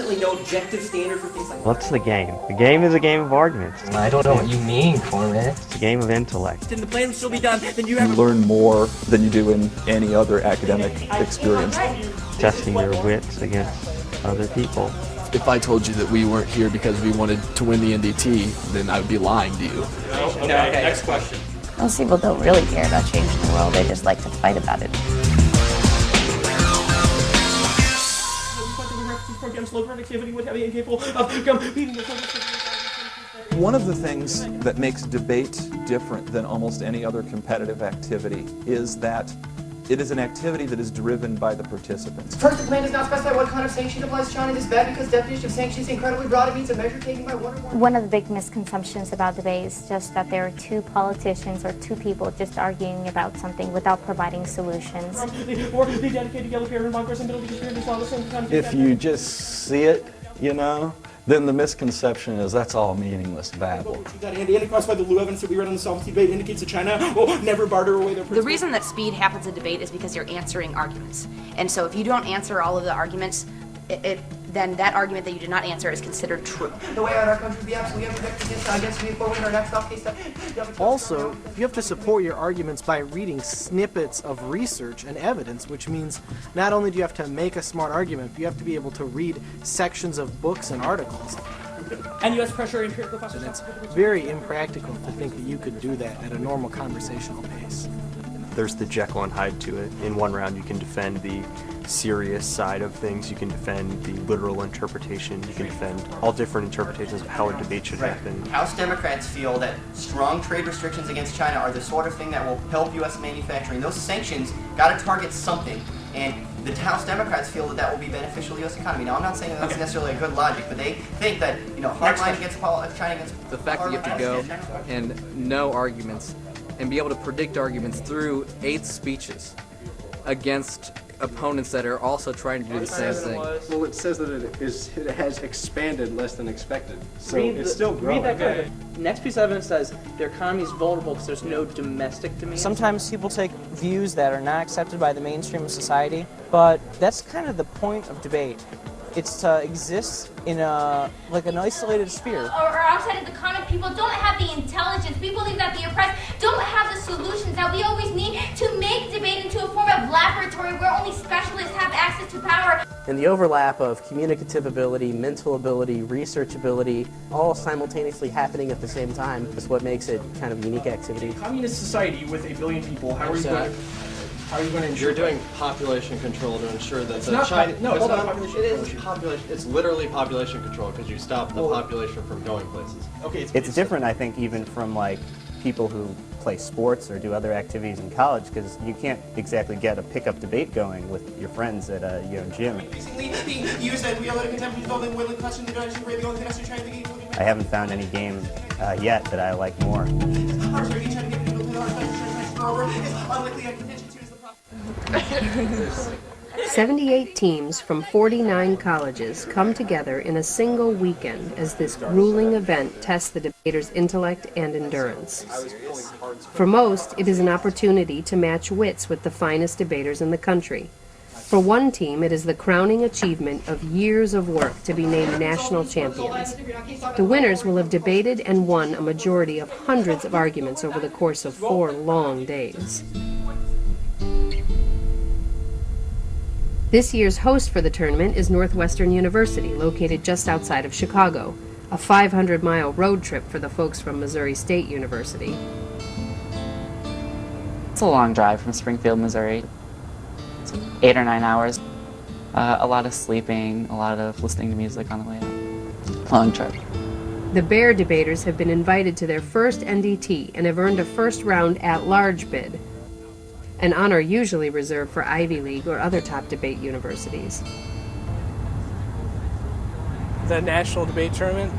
certainly no objective standard for things like that. What's the game? The game is a game of arguments. I don't know what you mean, Cormac. It's a game of intellect. Then the plan will still be done, then you learn more than you do in any other academic experience. Testing your wits against other people. If I told you that we weren't here because we wanted to win the NDT, then I would be lying to you. Okay, next question. Most people don't really care about changing the world, they just like to fight about it. One of the things that makes debate different than almost any other competitive activity is that it is an activity that is driven by the participants. First, the plan does not specify what kind of sanction applies to China. This is bad because the definition of sanction is incredibly broad. It means a measure taken by one or more. One of the big misconceptions about debate is just that there are two politicians or two people just arguing about something without providing solutions. If you just see it, you know, then the misconception is that's all meaningless babble. The evidence that we read on the sovereignty debate indicates that China will never barter away their principles. The reason that speed happens in debate is because you're answering arguments. And so if you don't answer all of the arguments, then that argument that you did not answer is considered true. The way out our country would be absolutely against me forward in our next off case. Also, you have to support your arguments by reading snippets of research and evidence, which means not only do you have to make a smart argument, but you have to be able to read sections of books and articles. And U.S. pressure empirical And it's very impractical to think that you could do that at a normal conversational pace. There's the Jekyll and Hyde to it. In one round you can defend the serious side of things, you can defend the literal interpretation, you can defend all different interpretations of how a debate should happen. House Democrats feel that strong trade restrictions against China are the sort of thing that will help U.S. manufacturing. Those sanctions got to target something, and the House Democrats feel that that will be beneficial to the U.S. economy. Now, I'm not saying that that's necessarily a good logic, but they think that, you know, hardline against China against... The fact that you have to go and know arguments and be able to predict arguments through 8 speeches against opponents that are also trying to do the same thing. Well, it says that it has expanded less than expected, so it's still growing. Read that card. Next piece of evidence says their economy is vulnerable because there's no domestic demand. Sometimes people take views that are not accepted by the mainstream of society, but that's kind of the point of debate. It's to exist in like an isolated sphere. Or outside of the common people don't have the intelligence. We believe that the oppressed don't have the solutions that we always need to make debate into a form of laboratory where only specialists have access to power. And the overlap of communicative ability, mental ability, research ability, all simultaneously happening at the same time is what makes it kind of a unique activity. Communist society with 1 billion people, how are you going to... How are you going to ensure? You're doing population control to ensure that the China. No, it's not population. It is population. It's literally population control because you stop the population from going places. Okay, it's different, I think, even from like people who play sports or do other activities in college, because you can't exactly get a pickup debate going with your friends at a gym. I haven't found any game yet that I like more. 78 teams from 49 colleges come together in a single weekend as this grueling event tests the debater's intellect and endurance. For most, it is an opportunity to match wits with the finest debaters in the country. For one team, it is the crowning achievement of years of work to be named national champions. The winners will have debated and won a majority of hundreds of arguments over the course of 4 long days. This year's host for the tournament is Northwestern University, located just outside of Chicago, a 500-mile road trip for the folks from Missouri State University. It's a long drive from Springfield, Missouri. It's 8 or 9 hours. A lot of sleeping, a lot of listening to music on the way up. Long trip. The Bear debaters have been invited to their first NDT and have earned a first-round at-large bid, an honor usually reserved for Ivy League or other top debate universities. The National Debate Tournament.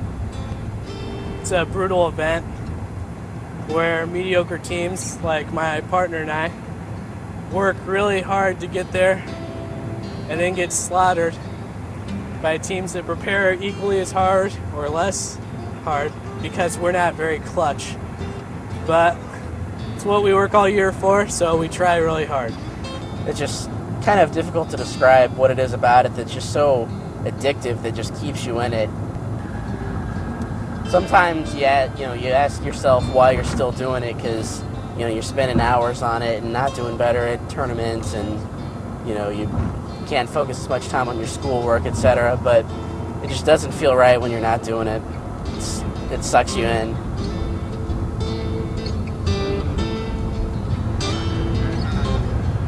It's a brutal event where mediocre teams like my partner and I work really hard to get there and then get slaughtered by teams that prepare equally as hard or less hard because we're not very clutch. But it's what we work all year for, so we try really hard. It's just kind of difficult to describe what it is about it that's just so addictive that just keeps you in it. Sometimes, you ask yourself why you're still doing it, because you're spending hours on it and not doing better at tournaments, and you can't focus as much time on your schoolwork, etc. But it just doesn't feel right when you're not doing it. It sucks you in.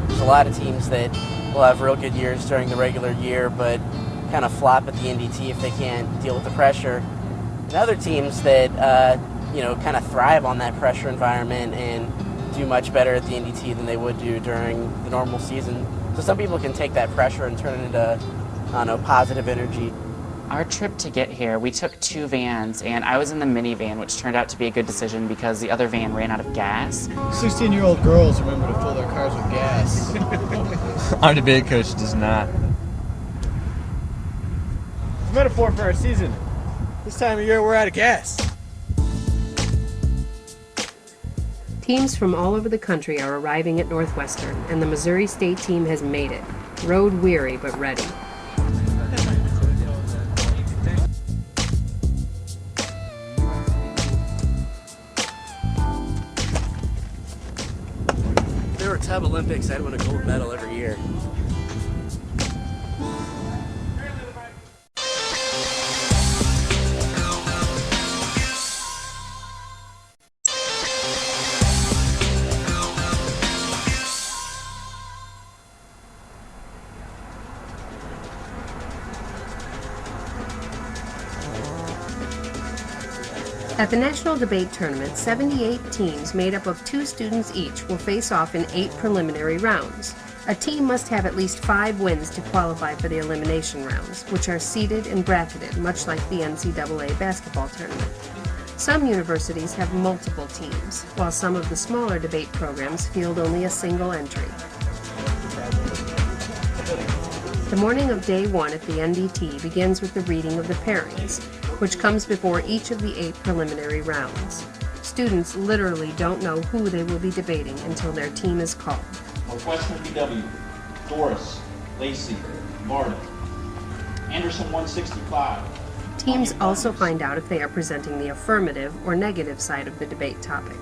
There's a lot of teams that will have real good years during the regular year, but kind of flop at the NDT if they can't deal with the pressure. And other teams that kind of thrive on that pressure environment and do much better at the NDT than they would do during the normal season. So some people can take that pressure and turn it into, positive energy. Our trip to get here, we took 2 vans, and I was in the minivan, which turned out to be a good decision because the other van ran out of gas. 16-year-old girls remember to fill their cars with gas. Our debate coach does not. Metaphor for our season. This time of year, we're out of gas. Teams from all over the country are arriving at Northwestern, and the Missouri State team has made it. Road weary, but ready. If there were Tub Olympics, I'd win a gold medal every year. At the National Debate Tournament, 78 teams made up of 2 students each will face off in 8 preliminary rounds. A team must have at least 5 wins to qualify for the elimination rounds, which are seeded and bracketed, much like the NCAA basketball tournament. Some universities have multiple teams, while some of the smaller debate programs field only a single entry. The morning of day 1 at the NDT begins with the reading of the pairings, which comes before each of the 8 preliminary rounds. Students literally don't know who they will be debating until their team is called. Northwestern BW, Doris, Lacey, Martin, Anderson 165. Teams also find out if they are presenting the affirmative or negative side of the debate topic.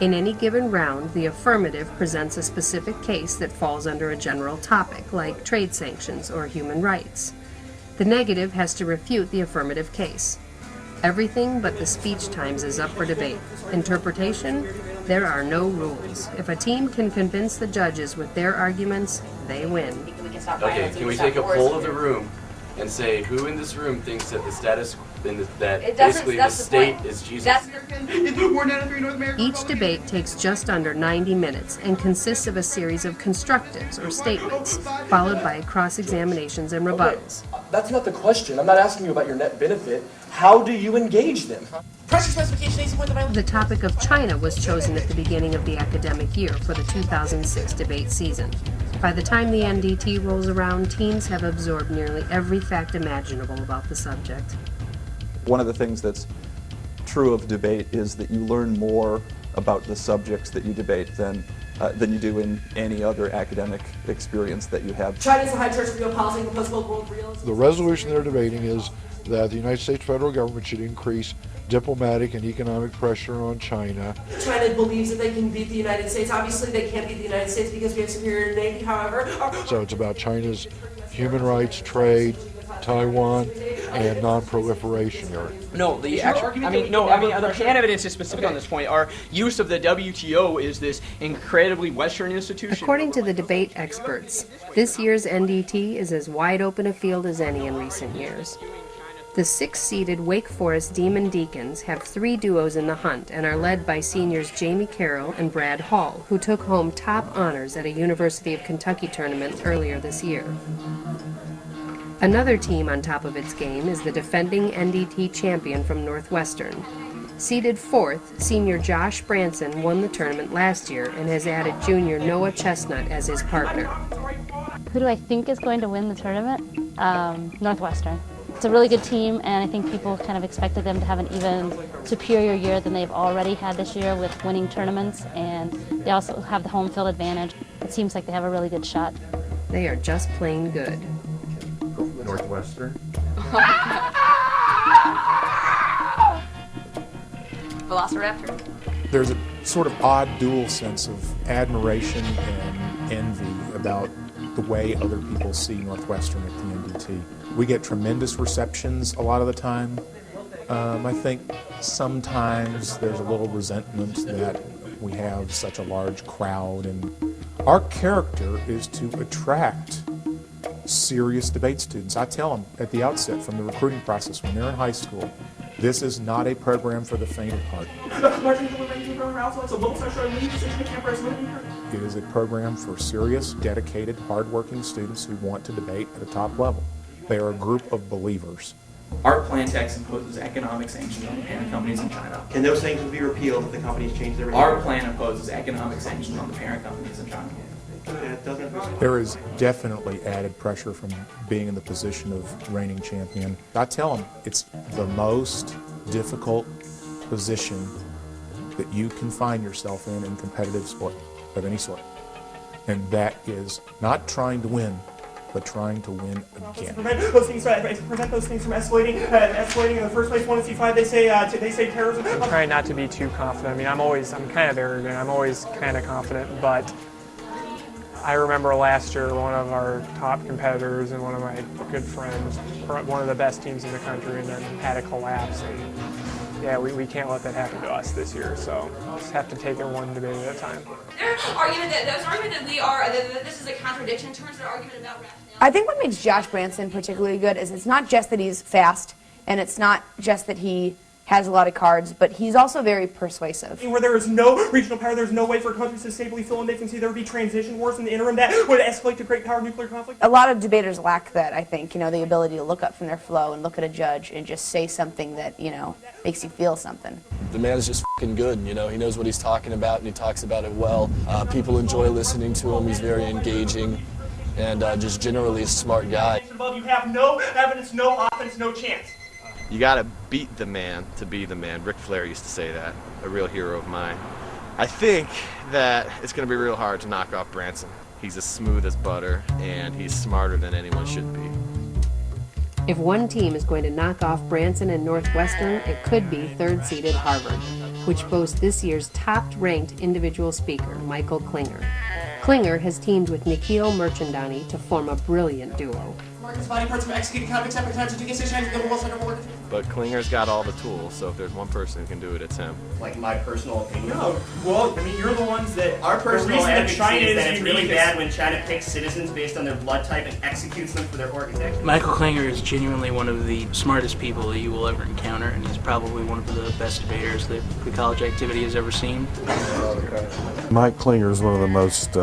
In any given round, the affirmative presents a specific case that falls under a general topic, like trade sanctions or human rights. The negative has to refute the affirmative case. Everything but the speech times is up for debate. Interpretation? There are no rules. If a team can convince the judges with their arguments, they win. Okay, can we take a poll of the room and say who in this room thinks that the status that basically the state is Jesus? Each debate takes just under 90 minutes and consists of a series of constructives or statements, followed by cross-examinations and rebuttals. Okay, that's not the question. I'm not asking you about your net benefit. How do you engage them? The topic of China was chosen at the beginning of the academic year for the 2006 debate season. By the time the NDT rolls around, teams have absorbed nearly every fact imaginable about the subject. One of the things that's true of debate is that you learn more about the subjects that you debate than you do in any other academic experience that you have. China's a high church of geopolitics and post-Cold War realism. The resolution they're debating is that the United States federal government should increase diplomatic and economic pressure on China. China believes that they can beat the United States. Obviously, they can't beat the United States because we have superior navy, however. So it's about China's human rights, trade, Taiwan, and non-proliferation area. No, the actual, the can evidence is specific on this point. Our use of the WTO is this incredibly Western institution. According to the debate experts, this year's NDT is as wide open a field as any in recent years. The 6-seeded Wake Forest Demon Deacons have 3 duos in the hunt and are led by seniors Jamie Carroll and Brad Hall, who took home top honors at a University of Kentucky tournament earlier this year. Another team on top of its game is the defending NDT champion from Northwestern. Seeded 4th, senior Josh Branson won the tournament last year and has added junior Noah Chestnut as his partner. Who do I think is going to win the tournament? Northwestern. It's a really good team, and I think people kind of expected them to have an even superior year than they've already had this year with winning tournaments, and they also have the home field advantage. It seems like they have a really good shot. They are just plain good. Northwestern. Velociraptor. There's a sort of odd dual sense of admiration and envy about the way other people see Northwestern at the NDT. We get tremendous receptions a lot of the time. I think sometimes there's a little resentment that we have such a large crowd, and our character is to attract serious debate students. I tell them at the outset from the recruiting process when they're in high school, this is not a program for the faint of heart. It is a program for serious, dedicated, hardworking students who want to debate at a top level. They are a group of believers. Our plan tax imposes economic sanctions on the parent companies in China. And those sanctions will be repealed if the companies change their behavior? Our plan imposes economic sanctions on the parent companies in China. There is definitely added pressure from being in the position of reigning champion. I tell them it's the most difficult position that you can find yourself in competitive sport of any sort. And that is not trying to win, but trying to win again. Prevent those things from escalating in the first place. 1C5, they say terrorism. I try not to be too confident. I mean, I'm kind of arrogant. I'm always kind of confident, but I remember last year one of our top competitors and one of my good friends, one of the best teams in the country, and then had a collapse. And yeah, we can't let that happen to us this year. So just have to take it one debate at a time. There's argument that this is a contradiction in terms of the argument about rationality. I think what makes Josh Branson particularly good is it's not just that he's fast, and it's not just that he has a lot of cards, but he's also very persuasive. Where there is no regional power, there's no way for countries to stably fill in vacancy. There would be transition wars in the interim that would escalate to great power nuclear conflict. A lot of debaters lack that, I think, the ability to look up from their flow and look at a judge and just say something that, makes you feel something. The man is just f***ing good, he knows what he's talking about and he talks about it well. People enjoy listening to him, he's very engaging, and just generally a smart guy. You have no evidence, no offense, no chance. You gotta beat the man to be the man. Ric Flair used to say that, a real hero of mine. I think that it's gonna be real hard to knock off Branson. He's as smooth as butter, and he's smarter than anyone should be. If one team is going to knock off Branson and Northwestern, it could be third-seeded Harvard, which boasts this year's top-ranked individual speaker, Michael Klinger. Klinger has teamed with Nikhil Merchandani to form a brilliant duo. But Klinger's got all the tools, so if there's one person who can do it, it's him. Like my personal opinion? No. Well, you're the ones that... Our personal advocacy is that it's really unique bad when China picks citizens based on their blood type and executes them for their organization. Michael Klinger is genuinely one of the smartest people that you will ever encounter, and he's probably one of the best debaters that the college activity has ever seen. Mike Klinger is one of the most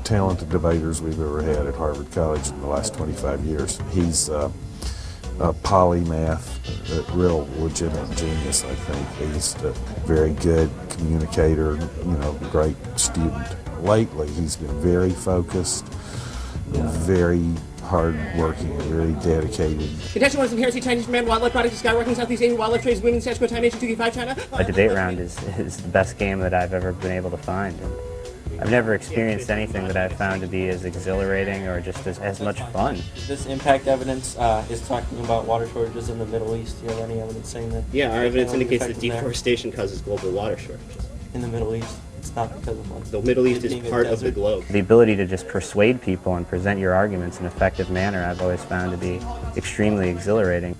talented debaters we've ever had at Harvard College in the last 25 years. He's a polymath, a real legitimate genius, I think. He's a very good communicator, great student. Lately, he's been very focused, very hard-working, very dedicated. Contestant wants some heresy Chinese command wildlife products, skyrocketing Southeast Asian wildlife trades, women's Sasquatch time Nation 2K5 China. A debate round is the best game that I've ever been able to find. And I've never experienced anything that I've found to be as exhilarating or just as much fun. This impact evidence is talking about water shortages in the Middle East. Do you have any evidence saying that? Yeah, our evidence indicates that deforestation causes global water shortages. In the Middle East? It's not because of like... The Middle East is part of the globe. The ability to just persuade people and present your arguments in an effective manner I've always found to be extremely exhilarating.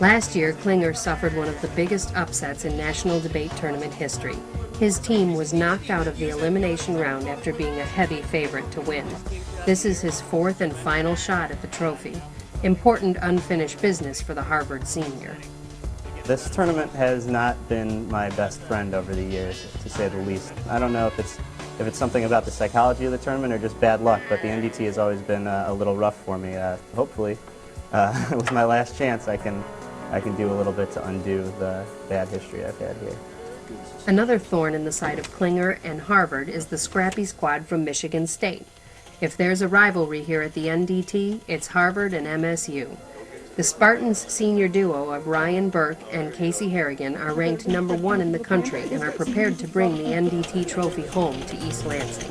Last year, Klinger suffered one of the biggest upsets in national debate tournament history. His team was knocked out of the elimination round after being a heavy favorite to win. This is his fourth and final shot at the trophy. Important unfinished business for the Harvard senior. This tournament has not been my best friend over the years, to say the least. I don't know if it's something about the psychology of the tournament or just bad luck, but the NDT has always been a little rough for me. Hopefully, with my last chance, I can do a little bit to undo the bad history I've had here. Another thorn in the side of Klinger and Harvard is the scrappy squad from Michigan State. If there's a rivalry here at the NDT, it's Harvard and MSU. The Spartans' senior duo of Ryan Burke and Casey Harrigan are ranked #1 in the country and are prepared to bring the NDT trophy home to East Lansing.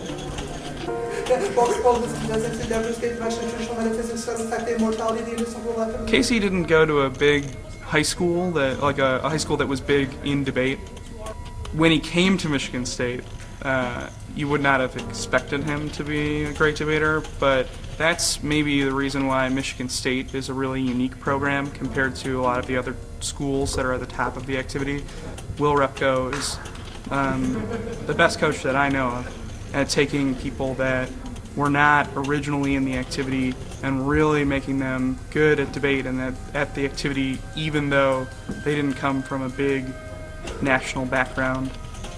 Casey didn't go to a big high school that, like a high school that was big in debate. When he came to Michigan State, you would not have expected him to be a great debater, but that's maybe the reason why Michigan State is a really unique program compared to a lot of the other schools that are at the top of the activity. Will Repko is the best coach that I know of at taking people that were not originally in the activity and really making them good at debate and at the activity, even though they didn't come from a big national background.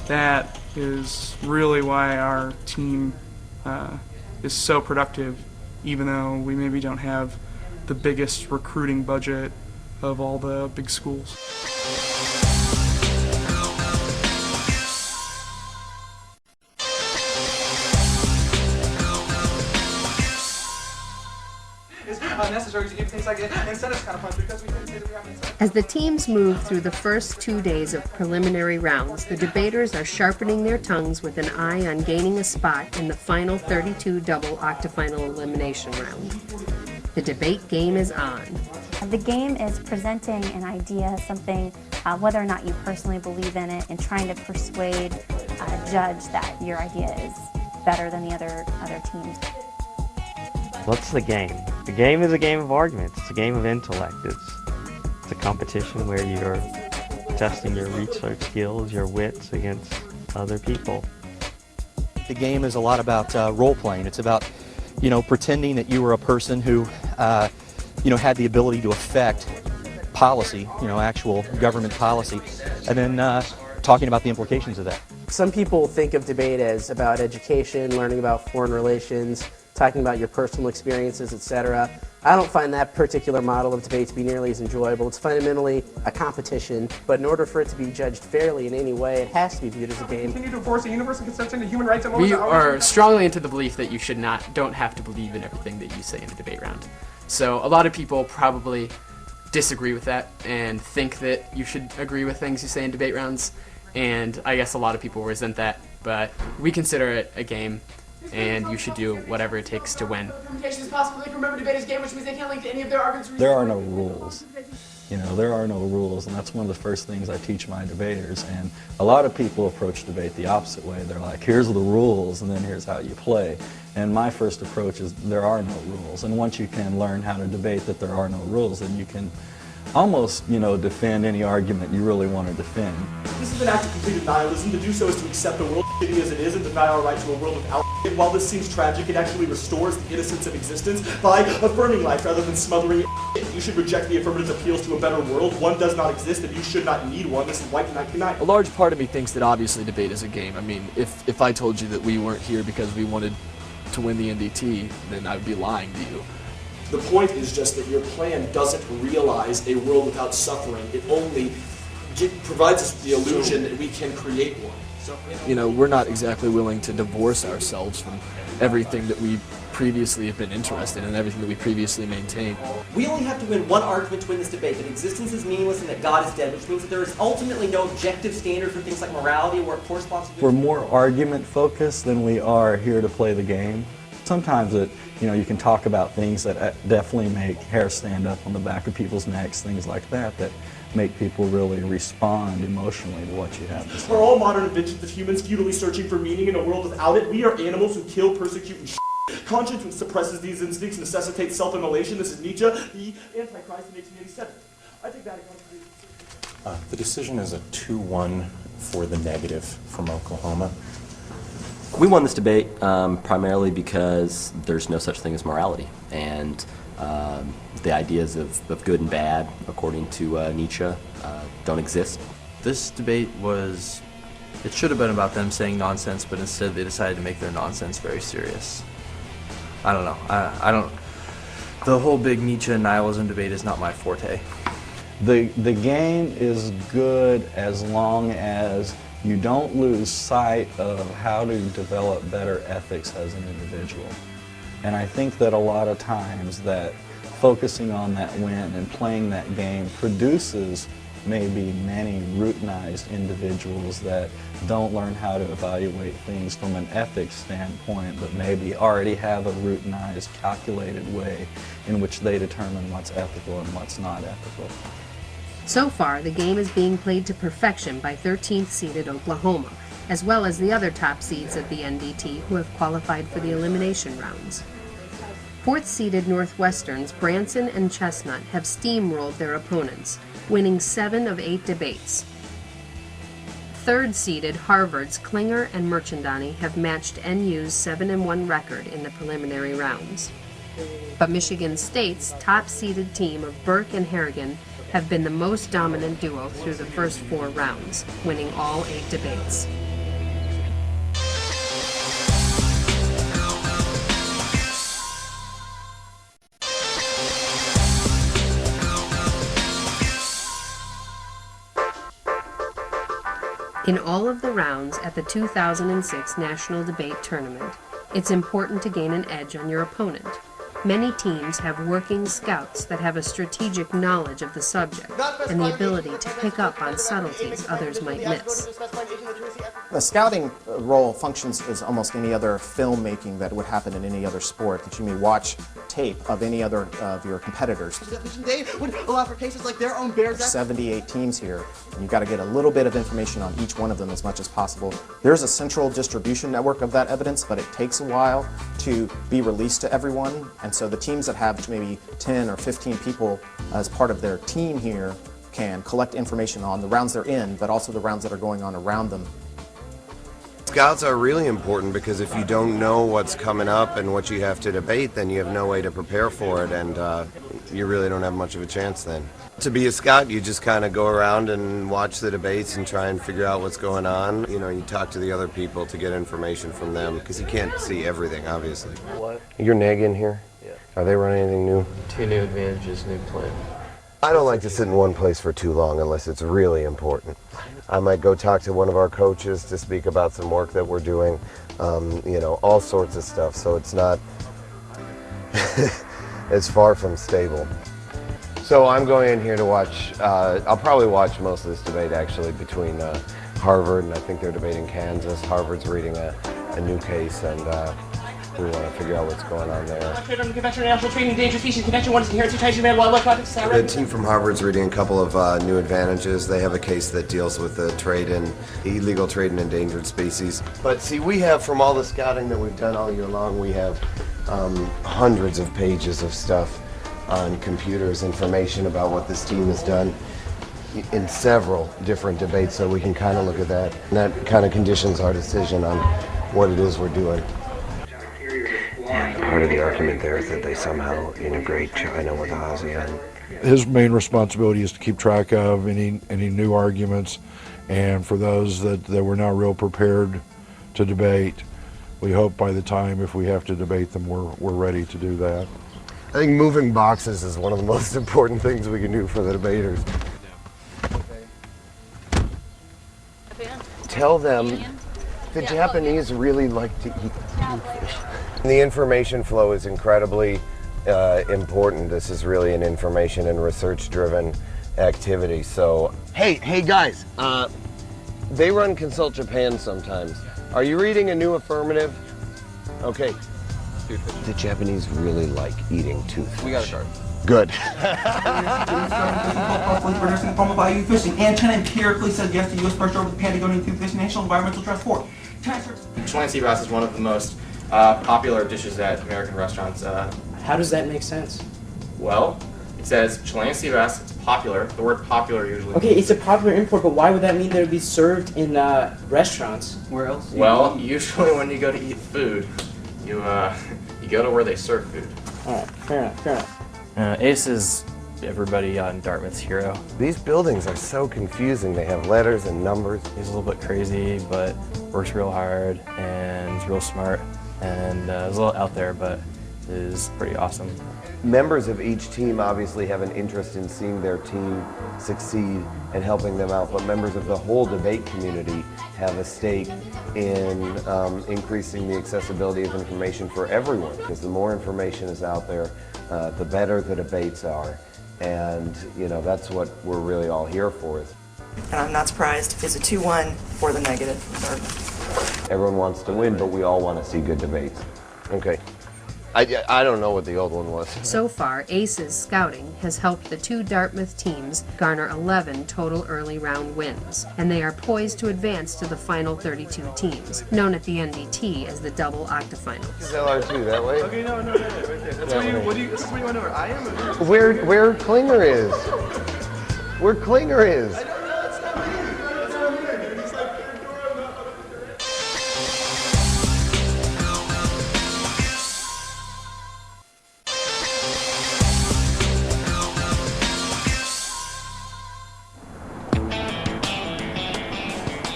That is really why our team is so productive, even though we maybe don't have the biggest recruiting budget of all the big schools. Unnecessary to do things like incentives kind of funds because we couldn't say that we have incentives. As the teams move through the first 2 days of preliminary rounds, the debaters are sharpening their tongues with an eye on gaining a spot in the final 32 double octafinal elimination round. The debate game is on. The game is presenting an idea, something, whether or not you personally believe in it, and trying to persuade a judge that your idea is better than the other teams. What's the game? The game is a game of arguments. It's a game of intellect. It's a competition where you're testing your research skills, your wits against other people. The game is a lot about role-playing. It's about, pretending that you were a person who, had the ability to affect policy, actual government policy, and then talking about the implications of that. Some people think of debate as about education, learning about foreign relations, talking about your personal experiences, etc. I don't find that particular model of debate to be nearly as enjoyable. It's fundamentally a competition, but in order for it to be judged fairly in any way, it has to be viewed as a game. Continue to enforce a universal conception of human rights and We are strongly into the belief that you don't have to believe in everything that you say in a debate round. So a lot of people probably disagree with that and think that you should agree with things you say in debate rounds, and I guess a lot of people resent that, but we consider it a game, and you should do whatever it takes to win. Is possible they can remember debate as game, which means they can't link to any of their arguments. There are no rules. There are no rules, and that's one of the first things I teach my debaters. And a lot of people approach debate the opposite way. They're like, here's the rules, and then here's how you play. And my first approach is there are no rules. And once you can learn how to debate that there are no rules, then you can almost, defend any argument you really want to defend. This is an act of complete nihilism. To do so is to accept the world shitty as it is and deny our right to a world without it. While this seems tragic, it actually restores the innocence of existence by affirming life rather than smothering it. You should reject the affirmative appeals to a better world. One does not exist, and you should not need one. This is white knight unite. A large part of me thinks that obviously debate is a game. I mean, if I told you that we weren't here because we wanted to win the NDT, then I would be lying to you. The point is just that your plan doesn't realize a world without suffering. It only provides us the illusion that we can create one. We're not exactly willing to divorce ourselves from everything that we previously have been interested in and everything that we previously maintained. We only have to win one argument to win this debate, that existence is meaningless and that God is dead, which means that there is ultimately no objective standard for things like morality or corresponds to... We're more argument-focused than we are here to play the game. Sometimes you can talk about things that definitely make hair stand up on the back of people's necks, things like that make people really respond emotionally to what you have to say. We're all modern inventions of humans futilely searching for meaning in a world without it. We are animals who kill, persecute, and Conscience, which suppresses these instincts, necessitates self-immolation. This is Nietzsche, the Antichrist in 1887. I take that again. The decision is a 2-1 for the negative from Oklahoma. We won this debate primarily because there's no such thing as morality, and the ideas of good and bad, according to Nietzsche, don't exist. This debate it should have been about them saying nonsense, but instead they decided to make their nonsense very serious. I don't know. The whole big Nietzsche nihilism debate is not my forte. The game is good as long as you don't lose sight of how to develop better ethics as an individual. And I think that a lot of times that focusing on that win and playing that game produces may be many routinized individuals that don't learn how to evaluate things from an ethics standpoint, but maybe already have a routinized, calculated way in which they determine what's ethical and what's not ethical. So far, the game is being played to perfection by 13th seeded Oklahoma, as well as the other top seeds of the NDT who have qualified for the elimination rounds. 4th seeded Northwestern's Branson and Chestnut have steamrolled their opponents, winning 7 of 8 debates. 3rd seeded Harvard's Klinger and Merchandani have matched NU's 7-1 record in the preliminary rounds. But Michigan State's top seeded team of Burke and Harrigan have been the most dominant duo through the first 4 rounds, winning all 8 debates. In all of the rounds at the 2006 National Debate Tournament, it's important to gain an edge on your opponent. Many teams have working scouts that have a strategic knowledge of the subject and the ability to pick up on subtleties others might miss. The scouting role functions as almost any other filmmaking that would happen in any other sport, that you may watch tape of any other of your competitors. They would allow for cases like their own Bears. There's 78 teams here, and you've got to get a little bit of information on each one of them as much as possible. There's a central distribution network of that evidence, but it takes a while to be released to everyone, and so the teams that have maybe 10 or 15 people as part of their team here can collect information on the rounds they're in, but also the rounds that are going on around them. Scouts are really important because if you don't know what's coming up and what you have to debate, then you have no way to prepare for it, and you really don't have much of a chance then. To be a scout, you just kind of go around and watch the debates and try and figure out what's going on. You know, you talk to the other people to get information from them because you can't see everything, obviously. What? You're Neg in here? Yeah. Are they running anything new? 2 new advantages, new plan. I don't like to sit in one place for too long unless it's really important. I might go talk to one of our coaches to speak about some work that we're doing, you know, all sorts of stuff. So it's not, it's far from stable. So I'm going in here to watch, I'll probably watch most of this debate actually between Harvard and I think they're debating Kansas. Harvard's reading a new case and we want to figure out what's going on there. The team from Harvard's reading a couple of new advantages. They have a case that deals with the trade in illegal trade in endangered species. But see, we have, from all the scouting that we've done all year long, we have hundreds of pages of stuff on computers, information about what this team has done in several different debates, so we can kind of look at that. And that kind of conditions our decision on what it is we're doing. Part of the argument there is that they somehow integrate China with ASEAN. His main responsibility is to keep track of any new arguments, and for those that we're not real prepared to debate, we hope by the time if we have to debate them, we're ready to do that. I think moving boxes is one of the most important things we can do for the debaters. Tell them the Japanese really like to eat toothfish. The information flow is incredibly important. This is really an information and research-driven activity. So, hey guys, they run Consult Japan sometimes. Are you reading a new affirmative? Okay. The Japanese really like eating toothfish. We got a card. Good. Fishing, and China empirically said yes to U.S. pressure over the Patagonian toothfish National Environmental Trust Board. Chilean sea bass is one of the most popular dishes at American restaurants. How does that make sense? Well, it says Chilean sea bass, it's popular. The word popular usually Okay, it's a popular import, but why would that mean that it would be served in restaurants? Where else? Well, usually when you go to eat food, you go to where they serve food. Alright, fair enough. Ace is everybody on Dartmouth's hero. These buildings are so confusing. They have letters and numbers. He's a little bit crazy, but works real hard and he's real smart and is a little out there, but is pretty awesome. Members of each team obviously have an interest in seeing their team succeed and helping them out, but members of the whole debate community have a stake in increasing the accessibility of information for everyone, because the more information is out there, the better the debates are. And, you know, that's what we're really all here for. And I'm not surprised if it's a 2-1 or the negative. Everyone wants to win, but we all want to see good debates. Okay. I don't know what the old one was. So far, ACE's scouting has helped the two Dartmouth teams garner 11 total early round wins, and they are poised to advance to the final 32 teams, known at the NDT as the double octafinals. LR2 that way? Okay, no, right there. That's where this is where you want to know where I am? Where Klinger is. Where Klinger is.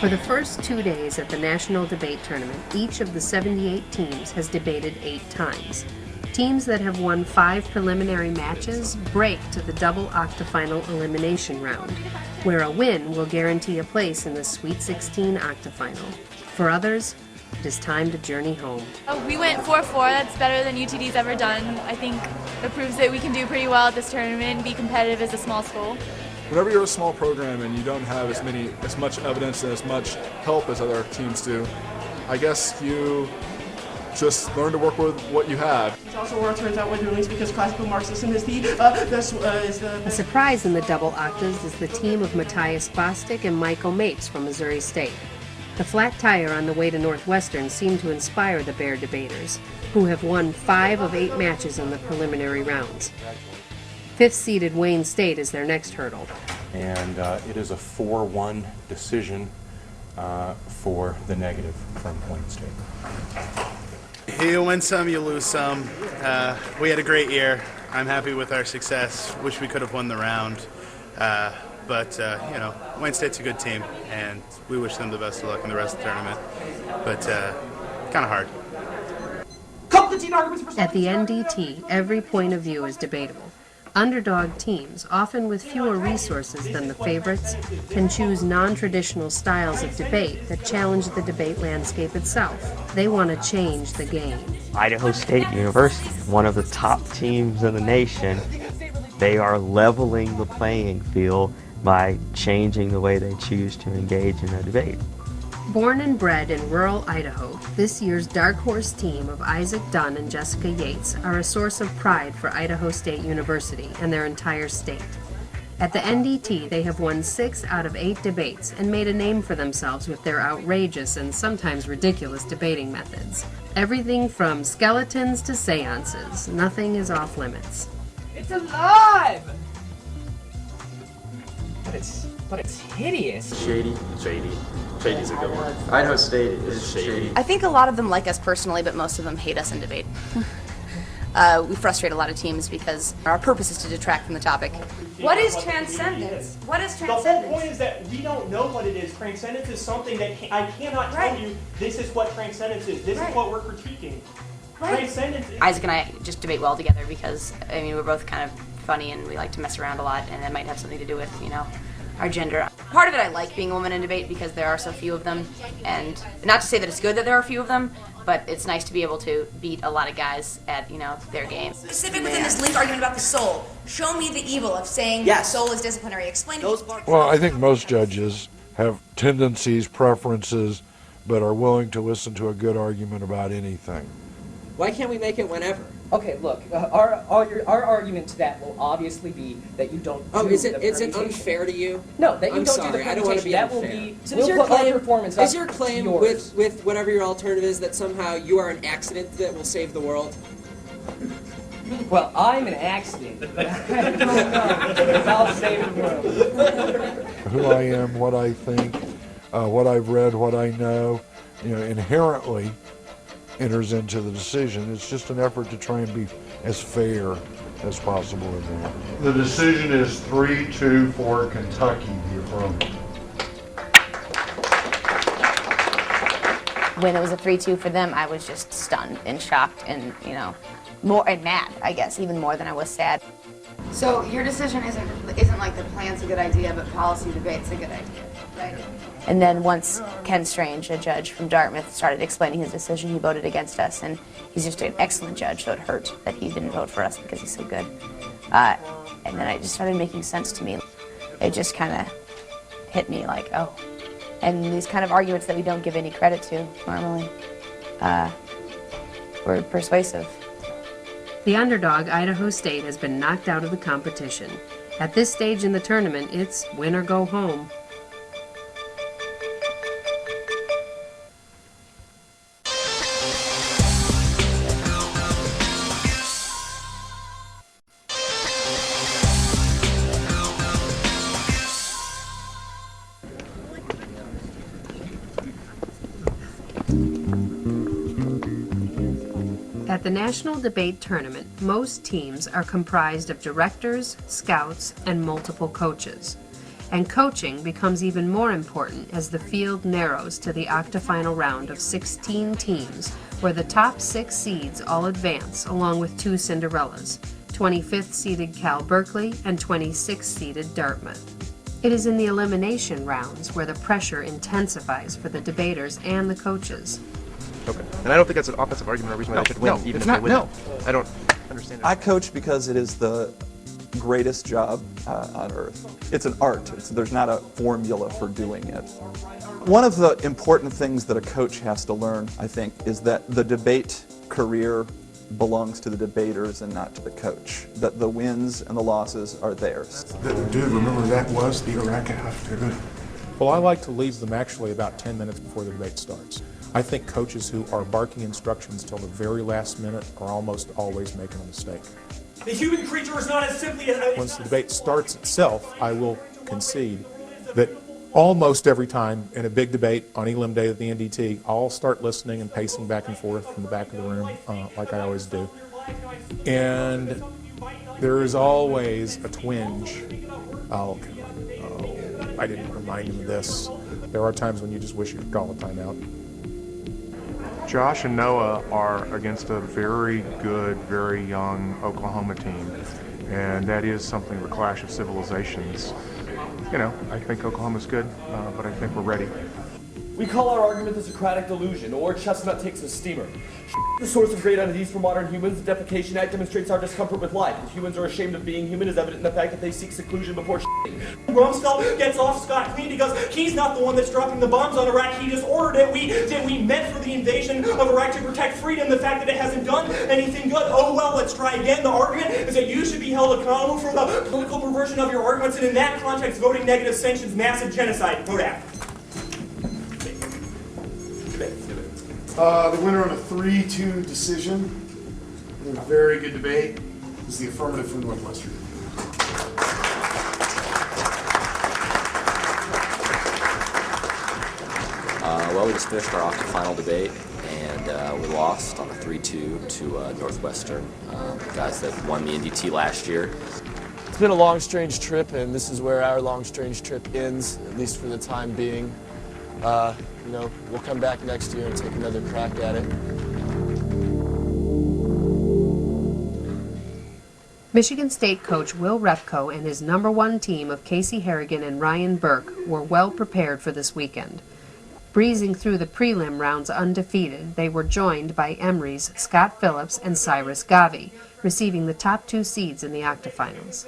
For the first 2 days of the National Debate Tournament, each of the 78 teams has debated 8 times. Teams that have won 5 preliminary matches break to the double octafinal elimination round, where a win will guarantee a place in the Sweet 16 octafinal. For others, it is time to journey home. We went 4-4. That's better than UTD's ever done. I think it proves that we can do pretty well at this tournament and be competitive as a small school. Whenever you're a small program and you don't have as much evidence and as much help as other teams do, I guess you just learn to work with what you have. It's also where it turns out we're doing this because classical Marxism is the A surprise in the double octas is the team of Matthias Bostic and Michael Mapes from Missouri State. The flat tire on the way to Northwestern seemed to inspire the Bear debaters, who have won 5 of 8 matches in the preliminary rounds. 5th-seeded Wayne State is their next hurdle. And it is a 4-1 decision for the negative from Wayne State. You win some, you lose some. We had a great year. I'm happy with our success. Wish we could have won the round. But you know, Wayne State's a good team, and we wish them the best of luck in the rest of the tournament. But kind of hard. At the NDT, every point of view is debatable. Underdog teams, often with fewer resources than the favorites, can choose non-traditional styles of debate that challenge the debate landscape itself. They want to change the game. Idaho State University, one of the top teams in the nation, they are leveling the playing field by changing the way they choose to engage in a debate. Born and bred in rural Idaho, this year's dark horse team of Isaac Dunn and Jessica Yates are a source of pride for Idaho State University and their entire state. At the NDT, they have won 6 out of 8 debates and made a name for themselves with their outrageous and sometimes ridiculous debating methods. Everything from skeletons to seances, nothing is off limits. It's alive! But it's hideous. Shady. Shady's a good one. Idaho State is shady. I think a lot of them like us personally, but most of them hate us in debate. We frustrate a lot of teams because our purpose is to detract from the topic. What is transcendence? What is The whole transcendence? point is that we don't know what it is. Transcendence is something that I cannot tell you, this is what transcendence is. This is what we're critiquing. Transcendence is... Isaac and I just debate well together because, I mean, we're both kind of funny and we like to mess around a lot, and that might have something to do with, you know, our gender. Part of it, I like being a woman in debate because there are so few of them, and not to say that it's good that there are few of them, but it's nice to be able to beat a lot of guys at, you know, their game. Specific within this link argument about the soul. Show me the evil of saying the soul is disciplinary. Explain those parts. Well, I think most judges have tendencies, preferences, but are willing to listen to a good argument about anything. Why can't we make it whenever? Okay, look, our argument to that will obviously be that you don't do is the it permutation. unfair to you? No, that you I'm don't sorry, do I the don't want to be permutation. unfair. That will be. So We'll is your put our claim, performance is up your to claim yours. with whatever your alternative is that somehow you are an accident that will save the world? Well, I'm an accident. I don't know if I'll save the world. Who I am, what I think, what I've read, what I know, you know, inherently enters into the decision. It's just an effort to try and be as fair as possible in that. The decision is 3-2 for Kentucky, the affirmative. When it was a 3-2 for them, I was just stunned and shocked and, you know, more and mad, I guess, even more than I was sad. So your decision isn't like the plan's a good idea, but policy debate's a good idea. And then once Ken Strange, a judge from Dartmouth, started explaining his decision, he voted against us. And he's just an excellent judge, so it hurt that he didn't vote for us because he's so good. And then it just started making sense to me. It just kind of hit me like, oh. And these kind of arguments that we don't give any credit to normally were persuasive. The underdog, Idaho State, has been knocked out of the competition. At this stage in the tournament, it's win or go home. At the National Debate Tournament, most teams are comprised of directors, scouts, and multiple coaches. And coaching becomes even more important as the field narrows to the octafinal round of 16 teams, where the top 6 seeds all advance, along with 2 Cinderellas, 25th-seeded Cal Berkeley and 26th-seeded Dartmouth. It is in the elimination rounds where the pressure intensifies for the debaters and the coaches. Okay. And I don't think that's an offensive argument or reason why they should win, even if they win. I don't understand it. I coach because it is the greatest job on earth. It's an art. There's not a formula for doing it. One of the important things that a coach has to learn, I think, is that the debate career belongs to the debaters and not to the coach. That the wins and the losses are theirs. Dude, remember that was the Iraq after. Well, I like to leave them actually about 10 minutes before the debate starts. I think coaches who are barking instructions till the very last minute are almost always making a mistake. The human creature is not as simply as... Once the debate starts itself, I will concede that almost every time in a big debate on Elim Day at the NDT, I'll start listening and pacing back and forth from the back of the room like I always do. And there is always a twinge. Oh, I didn't remind him of this. There are times when you just wish you could call a timeout. Josh and Noah are against a very good, very young Oklahoma team, and that is something of a clash of civilizations. You know, I think Oklahoma's good, but I think we're ready. We call our argument the Socratic delusion, or chestnut takes a steamer. The source of great unease for modern humans, the Defecation Act demonstrates our discomfort with life. If humans are ashamed of being human is evident in the fact that they seek seclusion before shitting. Rumsfeld gets off scot-clean because he's not the one that's dropping the bombs on Iraq. He just ordered it. We meant for the invasion of Iraq to protect freedom. The fact that it hasn't done anything good, oh well, let's try again. The argument is that you should be held accountable for the political perversion of your arguments, and in that context, voting negative sanctions massive genocide. Vote act. The winner on a 3-2 decision. A very good debate is the affirmative from Northwestern. Well, we just finished our octafinal debate, and we lost on a 3-2 to Northwestern, guys that won the NDT last year. It's been a long, strange trip, and this is where our long, strange trip ends, at least for the time being. You know, we'll come back next year and take another crack at it. Michigan State coach Will Repko and his #1 team of Casey Harrigan and Ryan Burke were well prepared for this weekend. Breezing through the prelim rounds undefeated, they were joined by Emory's Scott Phillips and Cyrus Gavi, receiving the top 2 seeds in the octafinals.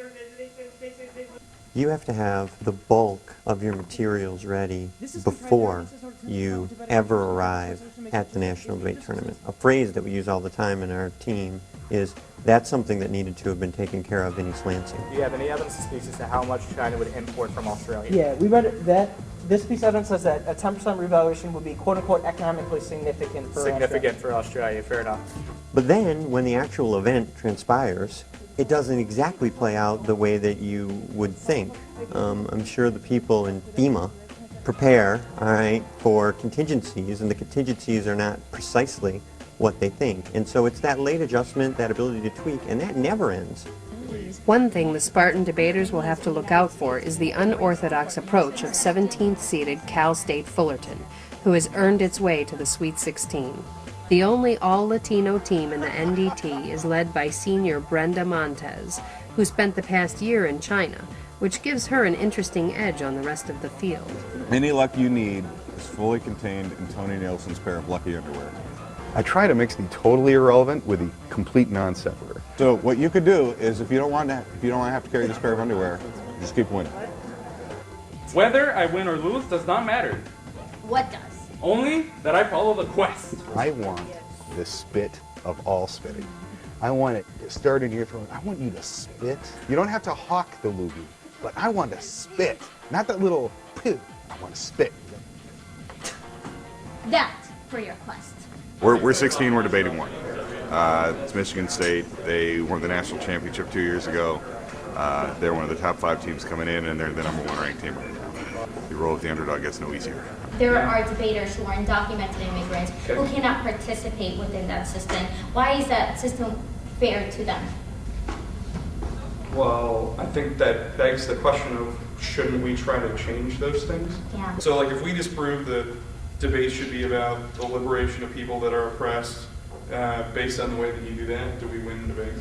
You have to have the bulk of your materials ready before you ever arrive at the National Debate Tournament. A phrase that we use all the time in our team is, that's something that needed to have been taken care of in East Lansing. Do you have any evidence that speaks as to how much China would import from Australia? Yeah, we read that. This piece of evidence says that a 10% revaluation would be quote-unquote economically significant for Significant for Australia, fair enough. But then, when the actual event transpires, it doesn't exactly play out the way that you would think. I'm sure the people in FEMA prepare, all right, for contingencies, and the contingencies are not precisely what they think. And so it's that late adjustment, that ability to tweak, and that never ends. One thing the Spartan debaters will have to look out for is the unorthodox approach of 17th-seeded Cal State Fullerton, who has earned its way to the Sweet 16. The only all-Latino team in the NDT is led by senior Brenda Montez, who spent the past year in China, which gives her an interesting edge on the rest of the field. Any luck you need is fully contained in Tony Nielsen's pair of lucky underwear. I try to mix the totally irrelevant with the complete non sequitur. So what you could do is, if you don't want to have to carry this pair of underwear, just keep winning. Whether I win or lose does not matter. What does? Only that I follow the quest. I want the spit of all spitting. I want it to start in your throat. I want you to spit. You don't have to hawk the loogie, but I want to spit. Not that little poo. I want to spit. That for your quest. We're 16, we're debating one. It's Michigan State. They won the national championship 2 years ago. They're one of the top 5 teams coming in, and they're the number 1 ranked team right now. You roll with the underdog, gets no easier. There are debaters who are undocumented immigrants who cannot participate within that system. Why is that system fair to them? Well, I think that begs the question of, shouldn't we try to change those things? Yeah. So like if we disprove that debate should be about the liberation of people that are oppressed, based on the way that you do that, do we win the debate?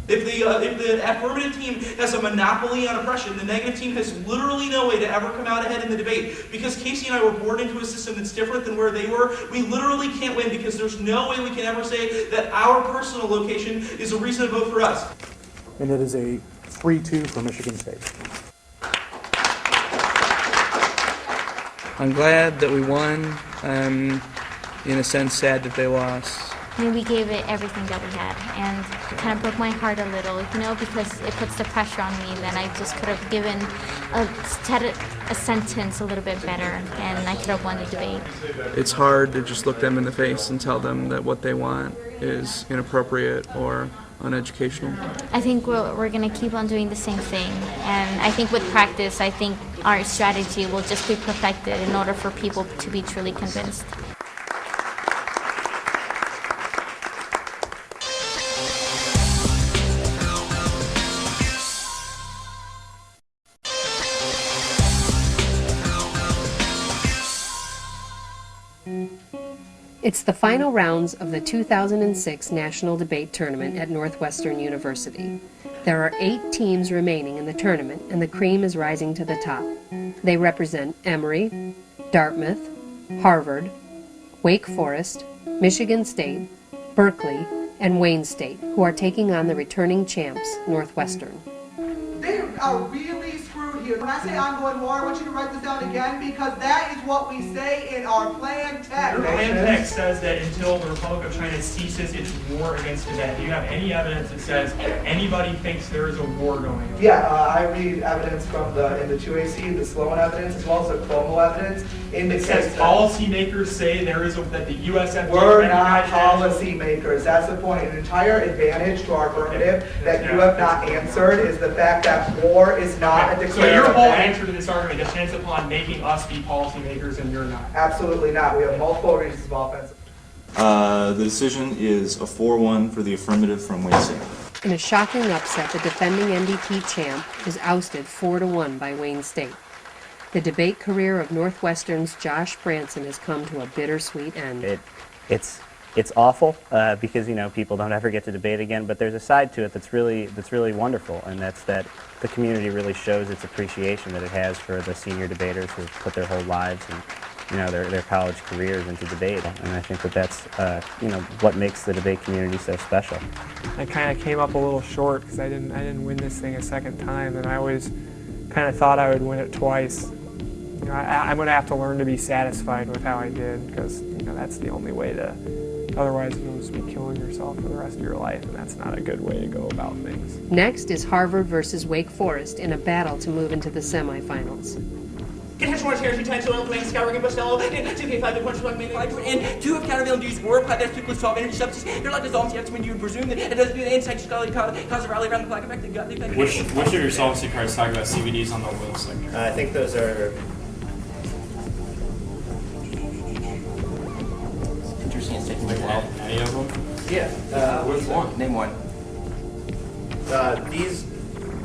If the affirmative team has a monopoly on oppression, the negative team has literally no way to ever come out ahead in the debate. Because Casey and I were born into a system that's different than where they were, we literally can't win because there's no way we can ever say that our personal location is a reason to vote for us. And it is a 3-2 for Michigan State. I'm glad that we won. In a sense, sad that they lost. I mean, we gave it everything that we had, and it kind of broke my heart a little, you know, because it puts the pressure on me. Then I just could have given a sentence a little bit better, and I could have won the debate. It's hard to just look them in the face and tell them that what they want is inappropriate or uneducational. I think we're going to keep on doing the same thing, and I think with practice, I think our strategy will just be perfected in order for people to be truly convinced. It's the final rounds of the 2006 National Debate Tournament at Northwestern University. There are 8 teams remaining in the tournament, and the cream is rising to the top. They represent Emory, Dartmouth, Harvard, Wake Forest, Michigan State, Berkeley, and Wayne State, who are taking on the returning champs, Northwestern. They are really screwed here. When I say ongoing war, I want you to write this down again, because that is what we say in our plan text. Your plan text says that until the Republic of China ceases its war against Tibet. Do you have any evidence that says anybody thinks there is a war going on? Yeah, I read evidence from in the 2AC, the Sloan evidence, as well as the Cuomo evidence. It says policymakers say that the U.S. We're not policymakers. That's the point. An entire advantage to our affirmative that you have not answered is the fact that war is not a declared So your whole event. answer to this argument depends upon making us be policymakers and you're not. Absolutely not. We have multiple reasons of offense. The decision is a 4-1 for the affirmative from Wayne State. In a shocking upset, the defending NDT champ is ousted 4-1 by Wayne State. The debate career of Northwestern's Josh Branson has come to a bittersweet end. It's awful because people don't ever get to debate again. But there's a side to it that's really wonderful, and that's that the community really shows its appreciation that it has for the senior debaters who have put their whole lives and their college careers into debate. And I think that's what makes the debate community so special. I kind of came up a little short because I didn't win this thing a second time, and I always kind of thought I would win it twice. I'm going to have to learn to be satisfied with how I did, because that's the only way to. Otherwise, you'll just be killing yourself for the rest of your life, and that's not a good way to go about things. Next is Harvard versus Wake Forest in a battle to move into the semifinals. Contention warrants here, 2 times oil, playing Scour, Bustello, and 2K5, the punch, and 2 of countervailing dues, more applied that's equals 12 energy substances. They're like dissolvents, you have to when you would presume that it doesn't do the inside, just cause a rally around the flag effect. Which of your solvency cards talk about CVDs on the oil sector? I think those are. Interesting, it's taking a while. Any of them? Yeah. Which one? Name one. These.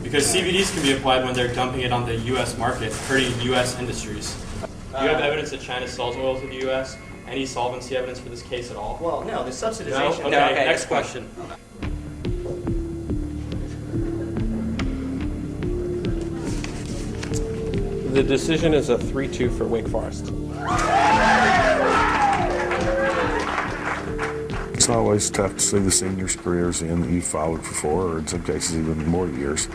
Because CVDs can be applied when they're dumping it on the U.S. market, hurting U.S. industries. Do you have evidence that China sells oil to the U.S.? Any solvency evidence for this case at all? Well, no, the subsidization. No? Okay, next question. The decision is a 3-2 for Wake Forest. It's always tough to see the seniors' careers end that you followed for 4, or in some cases even more years.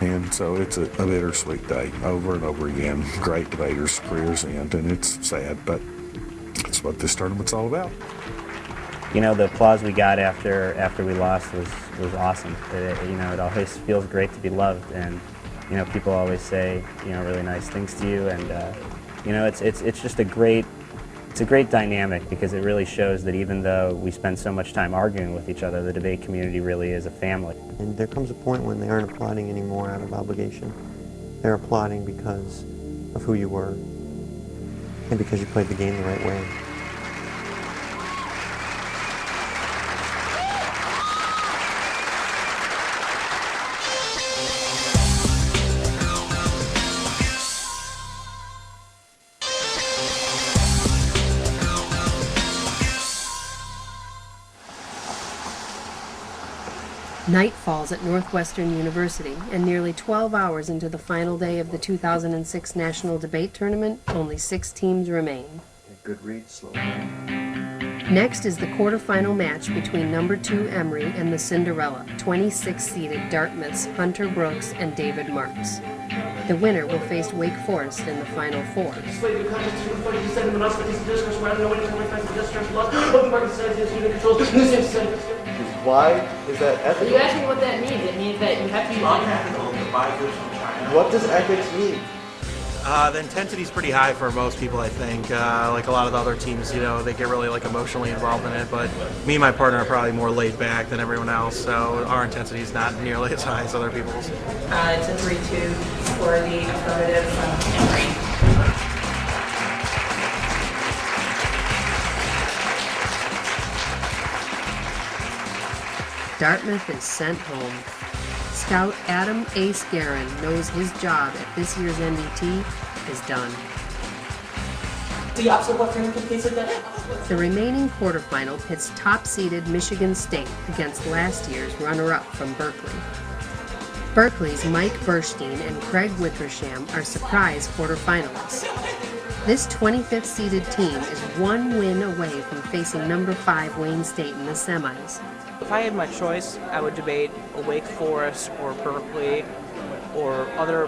And so it's a bittersweet day over and over again. Great debaters' careers end, and it's sad, but it's what this tournament's all about. You know, the applause we got after we lost was awesome. It always feels great to be loved, and people always say really nice things to you, and it's just a great dynamic, because it really shows that even though we spend so much time arguing with each other, the debate community really is a family. And there comes a point when they aren't applauding anymore out of obligation. They're applauding because of who you were and because you played the game the right way. Night falls at Northwestern University, and nearly 12 hours into the final day of the 2006 National Debate Tournament, only 6 teams remain. Good read, slow. Next is the quarterfinal match between number 2 Emory and the Cinderella, 26-seeded Dartmouth's Hunter Brooks and David Marks. The winner will face Wake Forest in the Final 4. Why is that ethical? You ask me what that means. It means that you have to be unethical to buy goods from China. What does ethics mean? The intensity is pretty high for most people, I think. Like a lot of the other teams, they get really emotionally involved in it. But me and my partner are probably more laid back than everyone else, so our intensity is not nearly as high as other people's. It's a 3-2 for the affirmative from Emory. Dartmouth is sent home. Scout Adam Ace Guerin knows his job at this year's NDT is done. The opposite what frame competes with that? The remaining quarterfinal pits top-seeded Michigan State against last year's runner-up from Berkeley. Berkeley's Mike Burstein and Craig Wittersham are surprise quarterfinalists. This 25th seeded team is 1 win away from facing number 5 Wayne State in the semis. If I had my choice, I would debate Wake Forest or Berkeley or other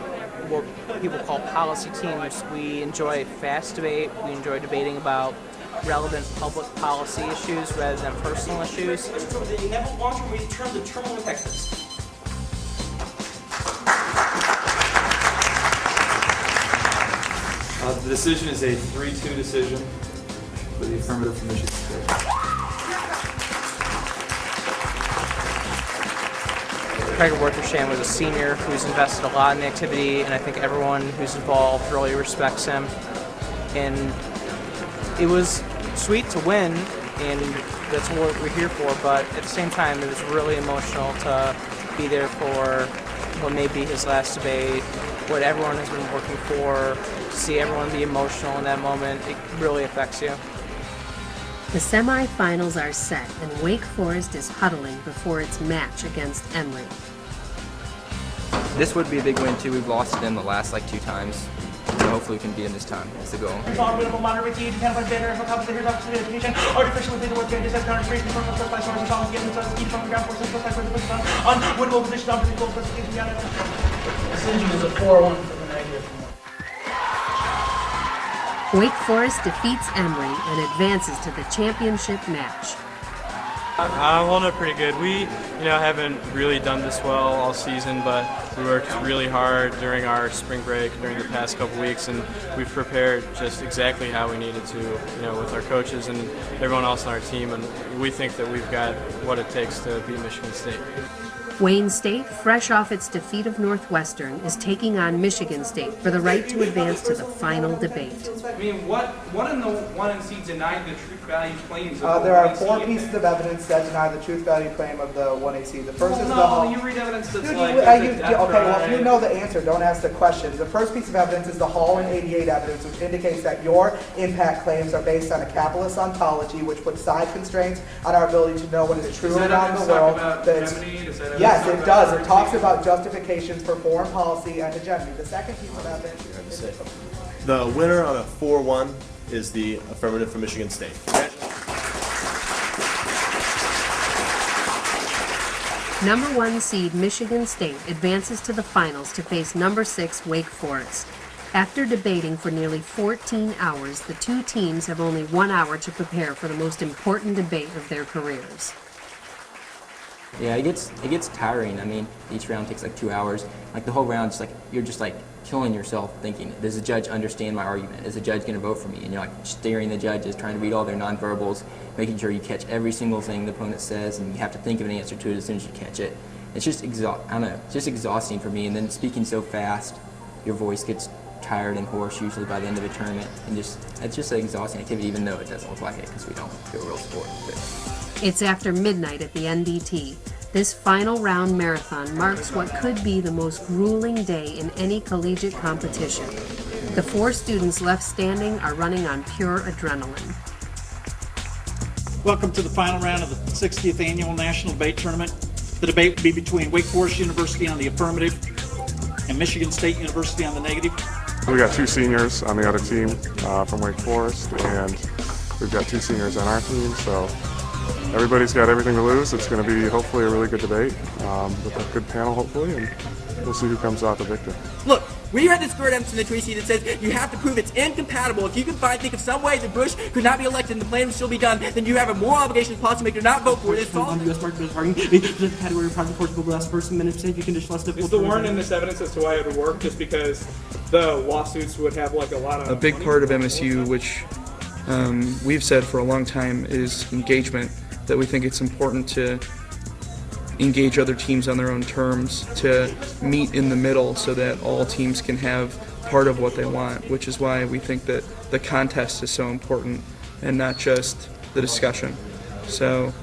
what people call policy teams. We enjoy fast debate. We enjoy debating about relevant public policy issues rather than personal issues. They never want to return the terminal effects. The decision is a 3-2 decision for the affirmative from Michigan State. Craig Wittersham was a senior who's invested a lot in the activity, and I think everyone who's involved really respects him. And it was sweet to win, and that's what we're here for, but at the same time it was really emotional to be there for what may be his last debate, what everyone has been working for, to see everyone be emotional in that moment. It really affects you. The semifinals are set, and Wake Forest is huddling before its match against Emory. This would be a big win too. We've lost to them the last 2 times. So hopefully we can beat them this time. That's the goal. Artificial within the work just as counter creation from by source and solid given us keep from the ground forces plus for the position on winnable position on the goal specification beyond it. Decision is a 4-1 for the negative. Wake Forest defeats Emory and advances to the championship match. I'm holding up pretty good. We, haven't really done this well all season, but we worked really hard during our spring break, during the past couple weeks, and we've prepared just exactly how we needed to, with our coaches and everyone else on our team, and we think that we've got what it takes to beat Michigan State. Wayne State, fresh off its defeat of Northwestern, is taking on Michigan State for the right to advance to the final debate. I mean, what in the 1 and seed denied the truth value claims? There are 4 pieces of evidence that deny the truth value claim of the 1AC. The first is the you read evidence that's Dude, like, okay, well, if you know the answer, don't ask the questions. The first piece of evidence is the Hall and 88 evidence, which indicates that your impact claims are based on a capitalist ontology, which puts side constraints on our ability to know what is true around the world. Yes, it does. It talks about justifications for foreign policy and hegemony. The second piece of evidence is the winner on a 4-1 is the affirmative for Michigan State. Number 1 seed Michigan State advances to the finals to face number 6 Wake Forest. After debating for nearly 14 hours, the two teams have only 1 hour to prepare for the most important debate of their careers. Yeah, it gets tiring. I mean, each round takes like 2 hours. Like the whole round, just like you're just like killing yourself thinking, does the judge understand my argument? Is the judge going to vote for me? And you're like staring at the judges, trying to read all their nonverbals, making sure you catch every single thing the opponent says, and you have to think of an answer to it as soon as you catch it. It's just just exhausting for me. And then speaking so fast, your voice gets tired and hoarse usually by the end of the tournament, and it's just an exhausting activity, even though it doesn't look like it because we don't do a real sport. But It's after midnight at the NDT. This final round marathon marks what could be the most grueling day in any collegiate competition. The 4 students left standing are running on pure adrenaline. Welcome to the final round of the 60th Annual National Debate Tournament. The debate will be between Wake Forest University on the affirmative and Michigan State University on the negative. We got 2 seniors on the other team from Wake Forest, and we've got 2 seniors on our team, so everybody's got everything to lose. It's going to be hopefully a really good debate with a good panel, hopefully, and we'll see who comes out the victor. Look, we heard this Gord Emerson in the Tracy that says you have to prove it's incompatible. If you can think of some way that Bush could not be elected and the plan would still be done, then you have a moral obligation as a policymaker to not vote for it. It's all U.S. market parking. The category of project Portugal last person minutes if you can less Is the warrant in this evidence as to why it would work just because the lawsuits would have like a lot of a big money? part of MSU, which we've said for a long time, is engagement. That we think it's important to engage other teams on their own terms, to meet in the middle so that all teams can have part of what they want, which is why we think that the contest is so important and not just the discussion. So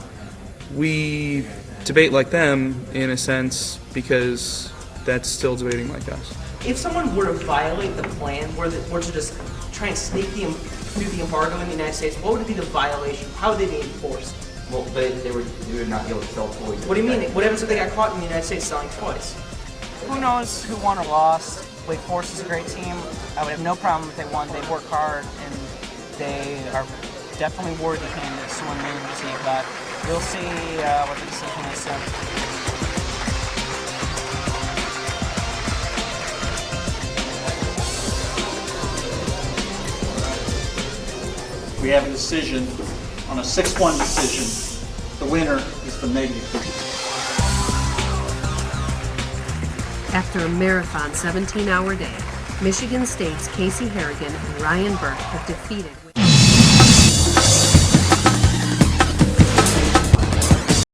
we debate like them in a sense because that's still debating like us. If someone were to violate the plan, were to just try and sneak through the embargo in the United States, what would be the violation? How would they be enforced? Well, they would not be able to sell toys. What do you mean? What happens if they got caught in the United States selling toys? Who knows who won or lost? Wake Forest is a great team. I would have no problem if they won. They work hard, and they are definitely worthy candidates to win the MVP, but we'll see what the decision is soon. We have a decision on a 6-1 decision. The winner is the negative. After a marathon 17-hour day, Michigan State's Casey Harrigan and Ryan Burke have defeated